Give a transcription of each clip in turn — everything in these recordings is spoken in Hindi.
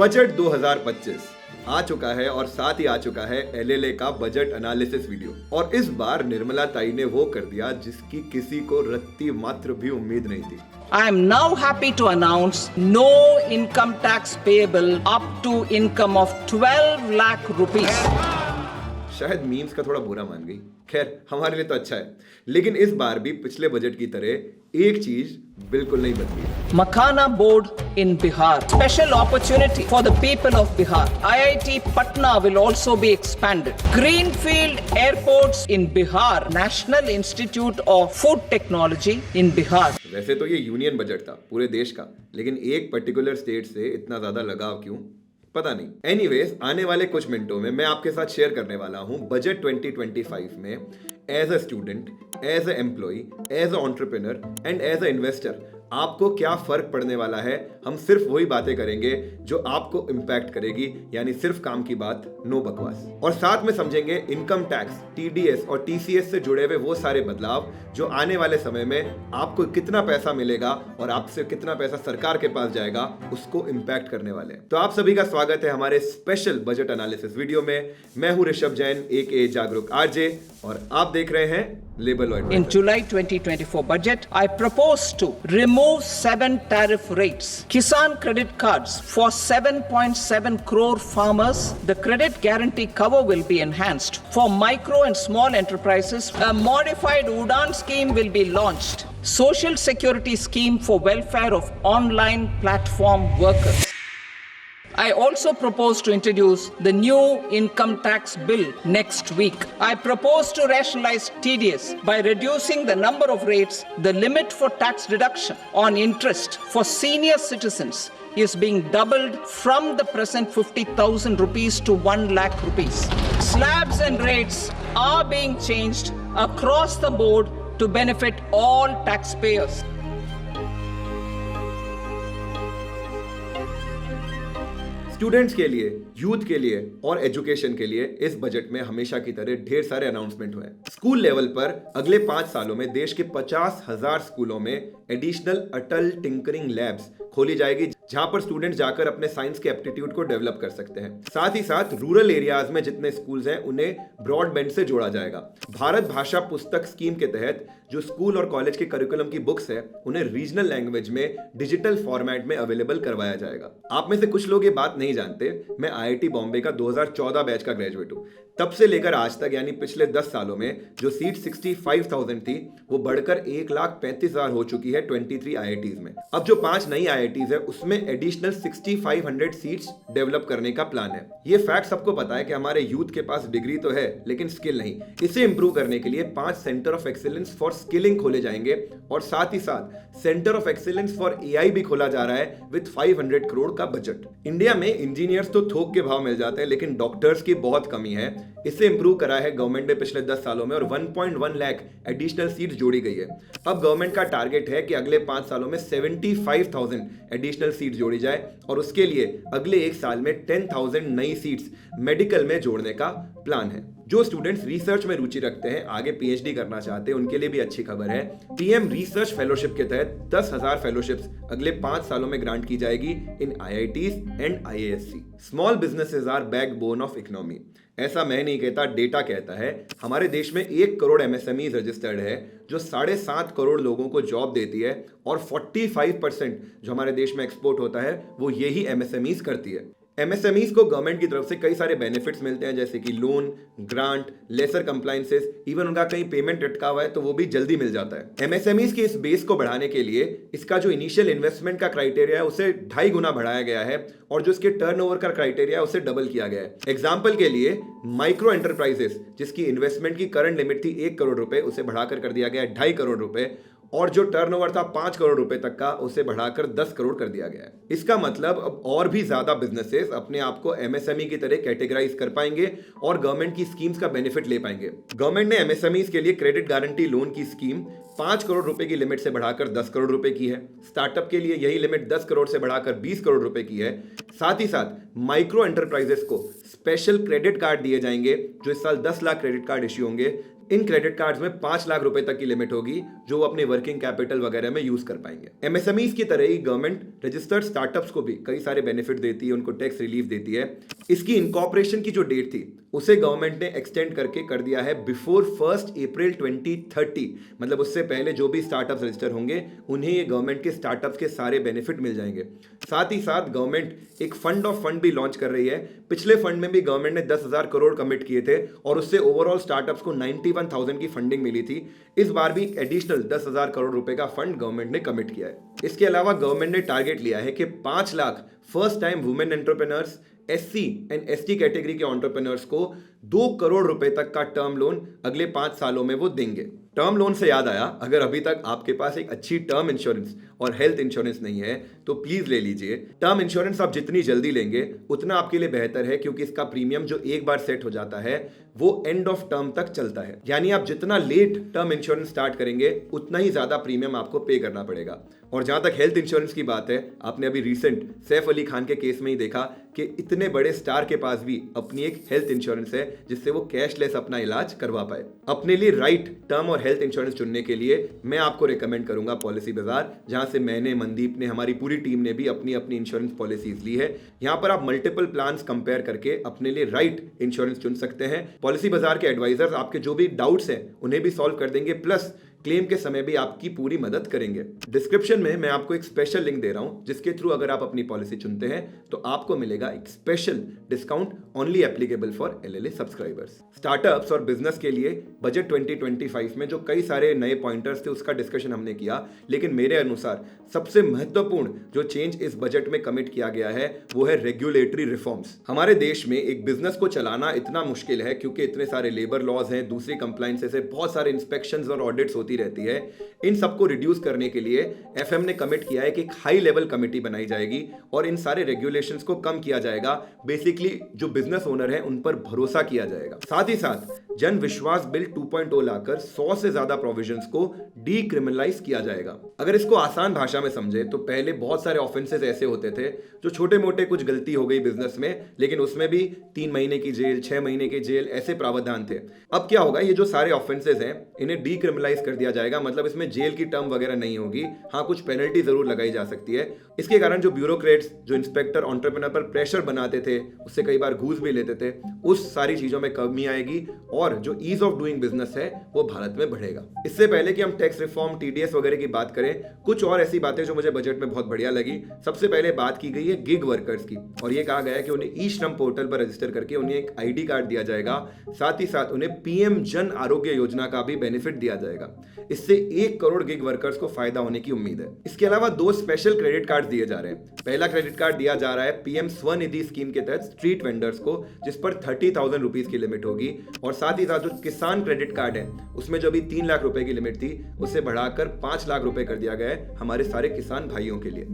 बजट 2025 आ चुका है और साथ ही आ चुका है एलएलए का बजट एनालिसिस वीडियो। और इस बार निर्मला ताई ने वो कर दिया जिसकी किसी को रत्ती मात्र भी उम्मीद नहीं थी। I am now happy to announce no income tax payable up to income of 12 lakh rupees. शायद मीम्स का थोड़ा बुरा मान गई, खैर हमारे लिए तो अच्छा है। लेकिन इस बार भी पिछले बजट की तरह एक चीज बिल्कुल नहीं बदली। Makhana board in Bihar. Special opportunity for the people of Bihar. IIT Patna will also be expanded. Greenfield airports in Bihar. National Institute of Food Technology in Bihar. वैसे तो ये यूनियन बजट था पूरे देश का, लेकिन एक पर्टिकुलर स्टेट से इतना ज्यादा लगाव क्यों पता नहीं। एनीवेज, आने वाले कुछ मिनटों में मैं आपके साथ शेयर करने वाला हूं बजट 2025 में as a student, as a employee, as a entrepreneur and as a investor आपको क्या फर्क पड़ने वाला है। हम सिर्फ वही बातें करेंगे जो आपको इंपैक्ट करेगी, यानी सिर्फ काम की बात, नो बकवास। और साथ में समझेंगे इनकम टैक्स, टीडीएस और टीसीएस से जुड़े हुए वो सारे बदलाव जो आने वाले समय में आपको कितना पैसा मिलेगा और आपसे कितना पैसा सरकार के पास जाएगा उसको इंपैक्ट करने वाले हैं। तो आप सभी का स्वागत है हमारे स्पेशल बजट एनालिसिस वीडियो में। मैं हूं ऋषभ जैन एके जागरूक आरजे और आप देख रहे हैं label oil. In July 2024 budget, I propose to remove 7 tariff rates. Kisan credit cards for 7.7 crore farmers. The credit guarantee cover will be enhanced. For micro and small enterprises, a modified Udan scheme will be launched. Social security scheme for welfare of online platform workers. I also propose to introduce the new income tax bill next week. I propose to rationalize TDS by reducing the number of rates. The limit for tax deduction on interest for senior citizens is being doubled from the present 50,000 rupees to 1 lakh rupees. Slabs and rates are being changed across the board to benefit all taxpayers. Students के लिए, यूथ के लिए और एजुकेशन के लिए इस बजट में हमेशा की तरह ढेर सारे अनाउंसमेंट हुए। स्कूल लेवल पर अगले 5 सालों में देश के 50,000 स्कूलों में एडिशनल अटल टिंकरिंग लैब्स खोली जाएगी, जहां पर स्टूडेंट्स जाकर अपने साइंस के एप्टीट्यूड को डेवलप कर सकते हैं। साथ ही साथ रूरल एरियाज में जितने स्कूल्स हैं उन्हें ब्रॉडबैंड से जोड़ा जाएगा। भारत भाषा पुस्तक स्कीम के तहत जो स्कूल और कॉलेज के करिकुलम की बुक्स है उन्हें रीजनल लैंग्वेज में डिजिटल फॉर्मेट में अवेलेबल करवाया जाएगा। आप में से कुछ लोग ये बात नहीं जानते, मैं आईआईटी बॉम्बे का 2014 बैच का ग्रेजुएट हूं। तब से लेकर आज तक यानी पिछले 10 सालों में जो सीट 65,000 थी वो बढ़कर 1,35,000 हो चुकी है 23 आईआईटीज में। अब जो 5 नई आईआईटीज है उसमें एडिशनल 6,500 सीट्स डेवलप करने का प्लान है। ये फैक्ट सबको पता है कि हमारे यूथ के पास डिग्री तो है लेकिन स्किल नहीं। इसे इंप्रूव करने के लिए 5 centre of excellence for skilling खोले जाएंगे और साथ ही साथ centre of excellence for AI भी खोला जा रहा है विद 500 करोड़ का बजट। इंडिया में इंजीनियर्स तो थोक के भाव मिल जाते हैं लेकिन डॉक्टर्स की बहुत कमी है। इसे इंप्रूव करा है गवर्नमेंट ने पिछले 10 सालों में और 1.1 लाख एडिशनल सीट्स जोड़ी गई है। अब गवर्नमेंट का टारगेट है कि अगले 5 सालों में 75,000 एडिशनल सीट्स जोड़ी जाए और उसके लिए अगले 1 साल में 10,000 नई सीट्स मेडिकल में जोड़ने का प्लान है। जो स्टूडेंट्स रिसर्च में रुचि रखते हैं, आगे पीएचडी करना चाहते हैं, उनके लिए भी अच्छी खबर है। पीएम रिसर्च फेलोशिप के तहत 10,000 फेलोशिप्स अगले 5 सालों में ग्रांट की जाएगी in IITs and IISc. Small businesses are backbone of economy. ऐसा मैं नहीं कहता, डेटा कहता है। हमारे देश में 1 करोड़ एमएसएमईज रजिस्टर्ड है जो 7.5 करोड़ लोगों को जॉब देती है और 45% जो हमारे देश में एक्सपोर्ट होता है वो यही एमएसएमईज करती है। एमएसएमईज को गवर्नमेंट की तरफ से कई सारे बेनिफिट्स मिलते हैं जैसे कि loan, grant, lesser compliances, even उनका कहीं पेमेंट अटका हुआ है तो वो भी जल्दी मिल जाता है। एमएसएमईज के इस बेस को बढ़ाने के लिए इसका जो इनिशियल इन्वेस्टमेंट का क्राइटेरिया है उसे 2.5 गुना बढ़ाया गया है और जो इसके टर्नओवर का क्राइटेरिया है उसे डबल किया गया है। एग्जाम्पल के लिए माइक्रो एंटरप्राइजेस जिसकी इन्वेस्टमेंट की करंट लिमिट थी 1 करोड़ रुपए उसे बढ़ाकर कर दिया गया है 2.5 करोड़ रुपए और जो टर्नओवर था 5 करोड़ रुपए तक का उसे बढ़ाकर 10 करोड़ कर दिया गया है। इसका मतलब अब और भी ज्यादा बिजनेसेस अपने आप को एमएसएमई की तरह कैटेगराइज कर पाएंगे और गवर्नमेंट की स्कीम्स का बेनिफिट ले पाएंगे। गवर्नमेंट ने एमएसएमईज के लिए क्रेडिट गारंटी लोन की स्कीम 5 करोड़ रुपए की लिमिट से बढ़ाकर 10 करोड़ रुपए की है। स्टार्टअप के लिए यही लिमिट 10 करोड़ से बढ़ाकर 20 करोड़ रुपए की है। साथ ही साथ माइक्रो एंटरप्राइजेस को स्पेशल क्रेडिट कार्ड दिए जाएंगे जो इस साल 10 लाख क्रेडिट कार्ड इश्यू होंगे इन क्रेडिट कार्ड्स में 5 लाख रुपए तक की लिमिट होगी जो वो अपने वर्किंग कैपिटल वगैरह में यूज कर पाएंगे। एमएसएमईज की तरह ही गवर्नमेंट रजिस्टर्ड स्टार्टअप्स को भी कई सारे बेनिफिट देती है, उनको टैक्स रिलीफ देती है। इसकी इनकॉर्पोरेशन की जो डेट थी उसे गवर्नमेंट ने एक्सटेंड करके कर दिया है बिफोर 1 अप्रैल 2030, मतलब उससे पहले जो भी स्टार्टअप्स रजिस्टर होंगे उन्हें ये गवर्नमेंट के स्टार्टअप्स के सारे बेनिफिट मिल जाएंगे। साथ ही साथ गवर्नमेंट एक फंड ऑफ फंड भी लॉन्च कर रही है। पिछले फंड में भी गवर्नमेंट ने 10,000 करोड़ कमिट किए थे और उससे ओवरऑल स्टार्टअप्स को 91,000 की फंडिंग मिली थी। इस बार भी एडिशनल 10,000 करोड़ रुपए का फंड गवर्नमेंट ने कमिट किया है। इसके अलावा गवर्नमेंट ने टारगेट लिया है कि 5 lakh first time women entrepreneurs, SC and ST category के एंटरप्रेन्योर्स को 2 करोड़ रुपए तक का टर्म लोन अगले 5 सालों में वो देंगे। टर्म लोन से याद आया, अगर अभी तक आपके पास एक अच्छी टर्म इंश्योरेंस और हेल्थ इंश्योरेंस नहीं है तो प्लीज ले लीजिए। टर्म इंश्योरेंस आप जितनी जल्दी लेंगे उतना आपके लिए बेहतर है, क्योंकि इसका प्रीमियम जो एक बार सेट हो जाता है वो एंड ऑफ टर्म तक चलता है। यानी आप जितना लेट टर्म इंश्योरेंस स्टार्ट करेंगे उतना ही ज्यादा प्रीमियम आपको पे करना पड़ेगा। और जहां तक हेल्थ इंश्योरेंस की बात है, आपने अभी रिसेंट सैफ अली खान के केस में ही देखा कि इतने बड़े स्टार के पास भी अपनी एक हेल्थ इंश्योरेंस है जिससे वो कैशलेस अपना इलाज करवा पाए। अपने लिए राइट टर्म और हेल्थ इंश्योरेंस चुनने के लिए मैं आपको रिकमेंड करूंगा पॉलिसी बाजार, जहां से मैंने, मनदीप ने, हमारी पूरी टीम ने भी अपनी अपनी इंश्योरेंस पॉलिसीज ली है। यहां पर आप मल्टीपल प्लान्स कंपेयर करके अपने लिए राइट इंश्योरेंस चुन सकते हैं। पॉलिसी बाजार के एडवाइजर्स आपके जो भी डाउट्स हैं उन्हें भी सॉल्व कर देंगे, प्लस क्लेम के समय भी आपकी पूरी मदद करेंगे। डिस्क्रिप्शन में मैं आपको एक स्पेशल लिंक दे रहा हूं जिसके थ्रू अगर आप अपनी पॉलिसी चुनते हैं तो आपको मिलेगा एक special discount only applicable for LLA subscribers. Startups और बिजनेस के लिए बजट 2025 में जो कई सारे नए पॉइंटर्स थे उसका डिस्कशन हमने किया, लेकिन मेरे अनुसार सबसे महत्वपूर्ण जो चेंज इस बजट में कमिट किया गया है वो है रेगुलेटरी रिफॉर्म्स। हमारे देश में एक बिजनेस को चलाना इतना मुश्किल है क्योंकि इतने सारे लेबर लॉज हैं, दूसरी कंप्लायंसेस है, बहुत सारे इंस्पेक्शंस और ऑडिट्स होती रहती है। इन सबको रिड्यूस करने के लिए FM ने कमिट किया है कि एक हाई लेवल कमेटी बनाई जाएगी और इन सारे रेगुलेशंस को कम किया जाएगा। बेसिकली जो बिजनेस ओनर है उन पर भरोसा किया जाएगा। साथ ही साथ जन विश्वास बिल 2.0 लाकर 100 से ज्यादा प्रोविजंस को डीक्रिमिनलाइज किया जाएगा। अगर इसको आसान भाषा में समझे तो पहले बहुत सारे ऑफेंसेस ऐसे होते थे जो छोटे मोटे कुछ गलती हो गई बिजनेस में, लेकिन उसमें भी 3 महीने की जेल, 6 महीने की जेल ऐसे प्रावधान थे। अब क्या होगा, ये जो सारे ऑफेंसेस हैं इन्हें डीक्रिमिनलाइज कर दिया जाएगा, मतलब इसमें जेल की टर्म वगैरह नहीं होगी। हाँ, कुछ पेनल्टी जरूर लगाई जा सकती है। इसके कारण जो ब्यूरोक्रेट्स, जो इंस्पेक्टर एंटरप्रेन्योर पर प्रेशर बनाते थे, उससे कई बार घूस भी लेते थे, उस सारी चीजों में कमी आएगी और जो ईज ऑफ डूइंग बिजनेस है वो भारत में बढ़ेगा। इससे पहले कि हम टैक्स रिफॉर्म, TDS वगैरह की बात करें, कुछ और ऐसी बातें जो मुझे बजट में बहुत बढ़िया लगी। सबसे पहले बात की गई है गिग वर्कर्स की, और ये कहा गया है कि उन्हें ई श्रम पोर्टल पर रजिस्टर करके उन्हें एक ID कार्ड दिया जाएगा। साथ ही साथ उन्हें PM जन आरोग्य योजना का भी बेनिफिट दिया जाएगा। इससे 1 करोड़ गिग वर्कर्स को फायदा होने की उम्मीद है। इसके अलावा 2 स्पेशल क्रेडिट कार्ड दिए जा रहे हैं। पहला क्रेडिट कार्ड दिया जा रहा है PM स्वनिधि स्कीम के तहत स्ट्रीट वेंडर्स को, जिस पर 30,000 रुपीज की लिमिट होगी। और साथ ही साथ जो किसान क्रेडिट कार्ड है उसमें जो अभी 3 लाख रुपए की लिमिट थी उसे बढ़ाकर 5 लाख रुपए कर दिया गया है हमारे सारे किसान भाइयों के लिए।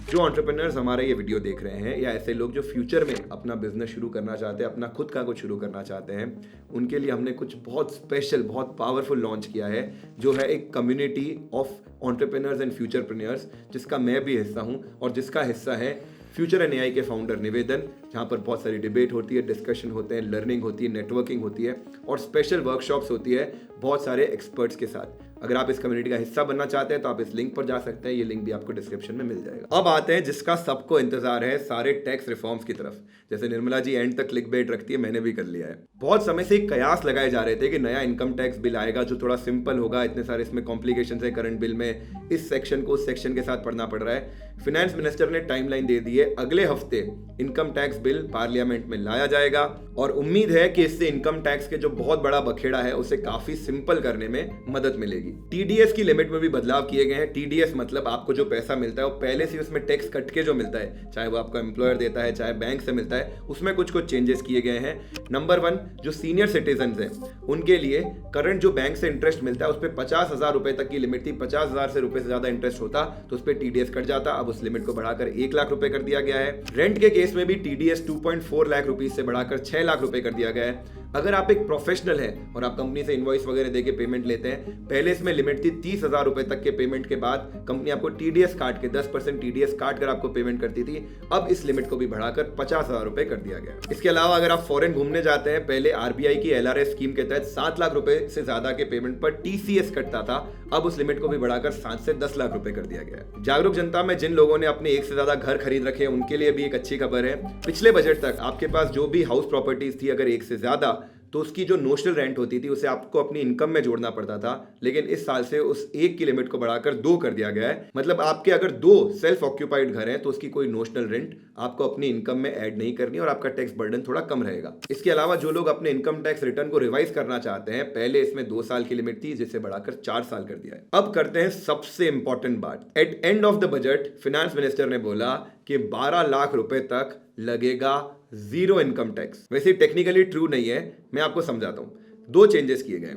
जो एंटरप्रेन्योर्स हमारा ये वीडियो देख रहे हैं या ऐसे लोग जो फ्यूचर में अपना बिजनेस शुरू करना चाहते हैं, अपना खुद का कुछ शुरू करना चाहते हैं, उनके लिए हमने कुछ बहुत स्पेशल, बहुत पावरफुल लॉन्च किया है, जो है एक कम्युनिटी ऑफ एंटरप्रेन्योर्स एंड फ्यूचरप्रेन्योर्स, जिसका मैं भी हिस्सा हूं और जिसका हिस्सा है फ्यूचर एंड AI के फाउंडर निवेदन, जहां पर बहुत सारी डिबेट होती है, डिस्कशन होते हैं, लर्निंग होती है, नेटवर्किंग होती है और स्पेशल वर्कशॉप्स होती है बहुत सारे एक्सपर्ट्स के साथ। अगर आप इस कम्युनिटी का हिस्सा बनना चाहते हैं तो आप इस लिंक पर जा सकते हैं, ये लिंक भी आपको डिस्क्रिप्शन में मिल जाएगा। अब आते हैं जिसका सबको इंतजार है, सारे टैक्स रिफॉर्म्स की तरफ। जैसे निर्मला जी एंड तक क्लिकबेट रखती है, मैंने भी कर लिया है। बहुत समय से कयास लगाए जा रहे थे कि नया इनकम टैक्स बिल आएगा जो थोड़ा सिंपल होगा, इतने सारे इसमें कॉम्प्लिकेशन है करंट बिल में, इस सेक्शन को उस सेक्शन के साथ पढ़ना पड़ रहा है। फिनेंस मिनिस्टर ने टाइमलाइन दे दी है, अगले हफ्ते इनकम टैक्स बिल पार्लियामेंट में लाया जाएगा और उम्मीद है कि इससे इनकम टैक्स के जो बहुत बड़ा बखेड़ा है उसे काफी सिंपल करने में मदद मिलेगी। TDS की लिमिट में भी बदलाव किए गए हैं। TDS मतलब आपको जो पैसा मिलता है वो पहले से उसमें टैक्स कट के जो मिलता है, चाहे वो आपका एम्प्लॉयर देता है चाहे बैंक से मिलता है, उसमें कुछ चेंजेस किए गए हैं। नंबर 1, जो सीनियर सिटीजन हैं उनके लिए करंट जो बैंक से इंटरेस्ट मिलता है उस पर 50,000 रुपए तक की लिमिट थी। 50,000 रुपए से ज्यादा इंटरेस्ट होता तो उस पर TDS कट जाता, अब उस लिमिट को बढ़ाकर 1 लाख रुपए कर दिया गया है। रेंट के केस में भी TDS 2.4 लाख रुपीज से बढ़ाकर 6 लाख रुपए कर दिया गया है। अगर आप एक प्रोफेशनल है और आप कंपनी से इनवॉइस वगैरह देके पेमेंट लेते हैं, पहले में लिमिट थी 30,000 रुपए तक के पेमेंट के बाद कंपनी आपको टीडीएस काट के 10% टीडीएस काट कर आपको पेमेंट करती थी। अब इस लिमिट को भी बढ़ाकर 50,000 रुपए कर दिया गया। इसके अलावा अगर आप फॉरेन घूमने जाते हैं, पहले आरबीआई की एलआरएस स्कीम के तहत 7 लाख रुपए से ज्यादा के पेमेंट पर टीसीएस कटता था। अब उस लिमिट को भी बढ़ाकर 7 से 10 लाख रुपए कर दिया गया। जागरूक जनता में जिन लोगों ने अपने एक से ज्यादा घर खरीद रखे हैं उनके लिए भी एक अच्छी खबर है। पिछले बजट तक आपके पास जो भी हाउस प्रॉपर्टीज थी, अगर एक से ज्यादा, तो उसकी जो नोशनल रेंट होती थी उसे आपको अपनी इनकम में जोड़ना पड़ता था। लेकिन इस साल से उस एक की लिमिट को बढ़ाकर 2 कर दिया गया है। मतलब आपके अगर 2 सेल्फ ऑक्यूपाइड घर हैं तो उसकी कोई नोशनल रेंट आपको अपनी इनकम में ऐड नहीं करनी और आपका टैक्स बर्डन थोड़ा कम रहेगा। इसके अलावा जो लोग अपने इनकम टैक्स रिटर्न को रिवाइज करना चाहते हैं, पहले इसमें 2 साल की लिमिट थी जिसे बढ़ाकर 4 साल कर दिया है। अब करते हैं सबसे इंपॉर्टेंट बात। At end of the budget finance minister ने बोला कि 12 लाख रुपए तक लगेगा जीरो इनकम टैक्स। वैसे टेक्निकली ट्रू नहीं है, मैं आपको समझाता हूं। 2 चेंजेस किए गए।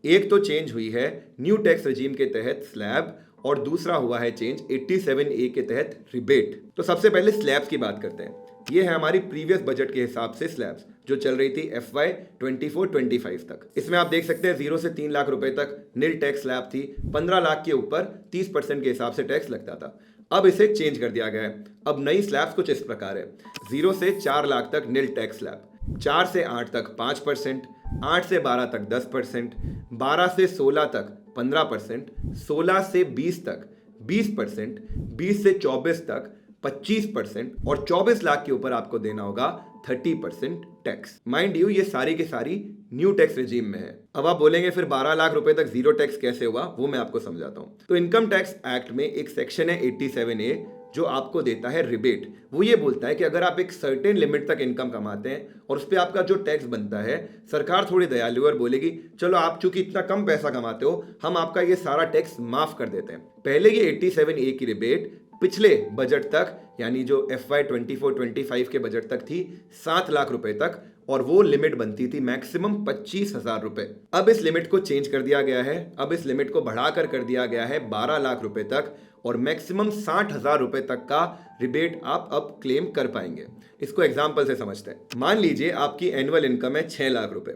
एक तो चेंज हुई है न्यू टैक्स रजीम के तहत स्लैब, और दूसरा हुआ है चेंज 87A के तहत रिबेट। तो सबसे पहले स्लैब्स की बात करते हैं। ये है हमारी प्रीवियस बजट के हिसाब से स्लैब्स जो चल रही थी FY 24-25 तक। इसमें आप देख सकते हैं 0 से 3 लाख रुपए तक नील टैक्स स्लैब थी। 15 लाख के ऊपर 30% के हिसाब से टैक्स लगता था। अब इसे चेंज कर दिया गया है। अब नई स्लैब्स कुछ इस प्रकार है। 0 से 4 लाख तक नील टैक्स स्लैब, 4 से 8 तक 5%, 8 से 12 तक 10%, 12 से 16 तक 15%, 16 से 20 तक 20%, 20 से 24 तक 25% और 24 लाख के ऊपर आपको देना होगा 30% टैक्स। माइंड यू, ये सारी के सारी न्यू टैक्स रिजीम में है। अब आप बोलेंगे फिर 12 लाख रुपए तक जीरो टैक्स कैसे हुआ, वो मैं आपको समझाता हूं। तो इनकम टैक्स एक्ट में एक सेक्शन है 87A जो आपको देता है रिबेट। वो ये बोलता है कि अगर आप एक सर्टेन लिमिट तक इनकम कमाते हैं और उस पर आपका जो टैक्स बनता है, सरकार थोड़ी दयालु और बोलेगी चलो आप चूंकि इतना कम पैसा कमाते हो, हम आपका ये सारा टैक्स माफ कर देते हैं। पहले ये 87A की रिबेट पिछले बजट तक, यानी जो FY 24-25 के बजट तक थी 7 लाख रुपए तक, और वो लिमिट बनती थी मैक्सिमम 25,000 रुपए। अब इस लिमिट को चेंज कर दिया गया है। अब इस लिमिट को बढ़ाकर कर दिया गया है 12 लाख रुपए तक, और मैक्सिमम 60,000 रुपए तक का रिबेट आप अब क्लेम कर पाएंगे। इसको एग्जाम्पल से समझते हैं। मान लीजिए आपकी एनुअल इनकम है 6 लाख रुपए,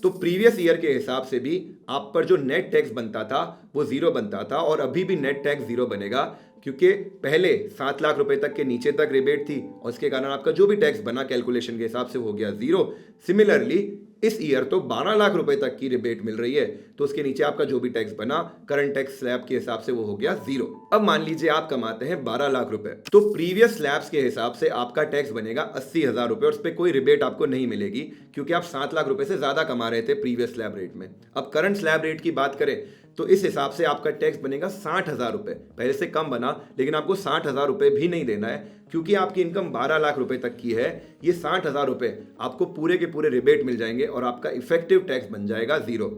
तो प्रीवियस ईयर के हिसाब से भी आप पर जो नेट टैक्स बनता था वो 0 बनता था, और अभी भी नेट टैक्स 0 बनेगा, क्योंकि पहले 7 लाख रुपए तक के नीचे तक रिबेट थी और इसके कारण आपका जो भी टैक्स बना कैलकुलेशन के हिसाब से हो गया 0। सिमिलरली इस ईयर तो 12 लाख रुपए तक की रिबेट मिल रही है, तो उसके नीचे आपका जो भी टैक्स बना करंट टैक्स स्लैब के हिसाब से वो हो गया 0। अब मान लीजिए आप कमाते हैं 12 लाख रुपए, तो प्रीवियस स्लैब्स के हिसाब से आपका टैक्स बनेगा 80,000 रुपए, और उस पर कोई रिबेट आपको नहीं मिलेगी क्योंकि आप 7 लाख रुपए से ज्यादा कमा रहे थे प्रीवियस स्लैब रेट में। अब करंट स्लैब रेट की बात करें तो इस हिसाब से आपका टैक्स बनेगा 60,000 रुपए। पहले से कम बना, लेकिन आपको 60,000 रुपए भी नहीं देना है क्योंकि आपकी इनकम 12 लाख रुपए तक की है। ये 60,000 रुपए आपको पूरे के पूरे रिबेट मिल जाएंगे और आपका इफेक्टिव टैक्स बन जाएगा 0।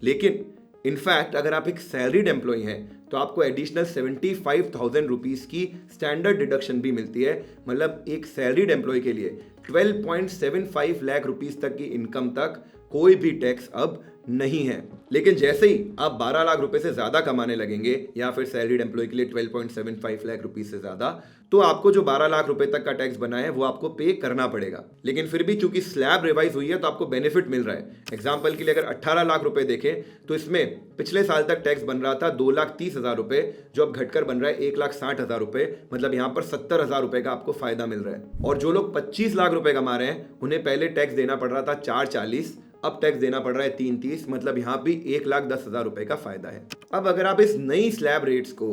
लेकिन इनफैक्ट अगर आप एक सैलरीड एम्प्लॉय हैं तो आपको एडिशनल 75,000 रुपीज की स्टैंडर्ड डिडक्शन भी मिलती है। मतलब एक सैलरीड एम्प्लॉय के लिए 12.75 लाख रुपीज तक की इनकम तक कोई भी टैक्स अब नहीं है। लेकिन जैसे ही आप 12 लाख रुपए से ज्यादा कमाने लगेंगे या फिर सैलरीड एम्प्लॉय के लिए 12.75 लाख रुपीज से ज्यादा, तो आपको जो 12 लाख रुपए तक का टैक्स बना है वो आपको पे करना पड़ेगा। लेकिन फिर भी चूंकि स्लैब रिवाइज हुई है तो आपको बेनिफिट मिल रहा है। एग्जांपल के लिए अगर 18 लाख रुपए देखें तो इसमें पिछले साल तक टैक्स बन रहा था 2,30,000 रुपए, जो अब घटकर बन रहा है 1,60,000 रुपए। मतलब यहाँ पर 70,000 रुपए का आपको फायदा मिल रहा है। और जो लोग 25 लाख रुपए कमा रहे हैं उन्हें पहले टैक्स देना पड़ रहा था 4,40, अब टैक्स देना पड़ रहा है 3,30। मतलब यहाँ भी 1,10,000 रुपए का फायदा है। अब अगर आप इस नई स्लैब रेट्स को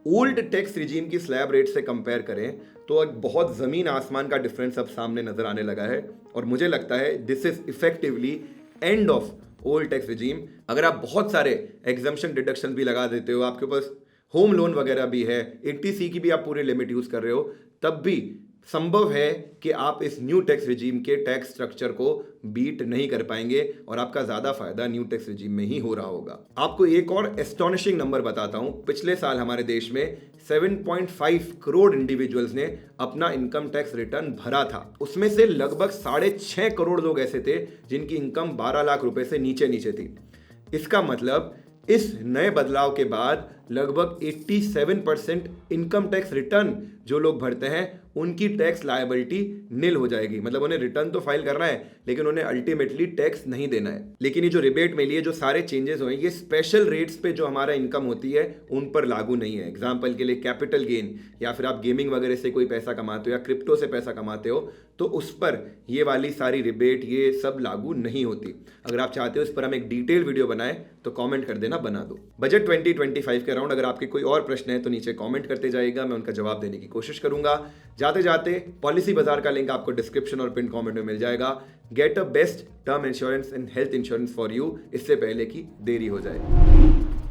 ओल्ड टैक्स रिजीम की स्लैब रेट से कंपेयर करें तो एक बहुत जमीन आसमान का डिफरेंस अब सामने नजर आने लगा है, और मुझे लगता है this is effectively end of old tax regime. अगर आप बहुत सारे एग्जम्पशन डिडक्शन भी लगा देते हो, आपके पास होम लोन वगैरह भी है, 80C की भी आप पूरी लिमिट यूज कर रहे हो, तब भी संभव है कि आप इस न्यू टैक्स रिजीम के टैक्स स्ट्रक्चर को बीट नहीं कर पाएंगे और आपका ज्यादा फायदा न्यू टैक्स रिजीम में ही हो रहा होगा। आपको एक और एस्टोनिशिंग नंबर बताता हूं। पिछले साल हमारे देश में 7.5 करोड़ इंडिविजुअल्स ने अपना इनकम टैक्स रिटर्न भरा था। उसमें से लगभग 6.5 करोड़ लोग ऐसे थे जिनकी इनकम 12 लाख रुपए से नीचे थी। इसका मतलब इस नए बदलाव के बाद लगभग 87% इनकम टैक्स रिटर्न जो लोग भरते हैं उनकी टैक्स लायबिलिटी निल हो जाएगी। मतलब उन्हें रिटर्न तो फाइल करना है लेकिन उन्हें अल्टीमेटली टैक्स नहीं देना है। लेकिन ये जो रिबेट में लिए जो सारे चेंजेस हुए ये स्पेशल रेट्स पे जो हमारा इनकम होती है उन पर लागू नहीं है। एग्जाम्पल के लिए कैपिटल गेन या फिर आप गेमिंग वगैरह से कोई पैसा कमाते हो या क्रिप्टो से पैसा कमाते हो तो उस पर ये वाली सारी रिबेट ये सब लागू नहीं होती। अगर आप चाहते हो इस पर हम एक डिटेल वीडियो बनाए तो कमेंट कर देना, बना दो। बजट 2025 के अराउंड अगर आपके कोई और प्रश्न है तो नीचे कमेंट करते जाइएगा, मैं उनका जवाब देने की कोशिश करूंगा। जाते जाते पॉलिसी बाजार का लिंक आपको डिस्क्रिप्शन और पिन कमेंट में मिल जाएगा। Get a best term insurance and health insurance for you, इससे पहले कि देरी हो जाए।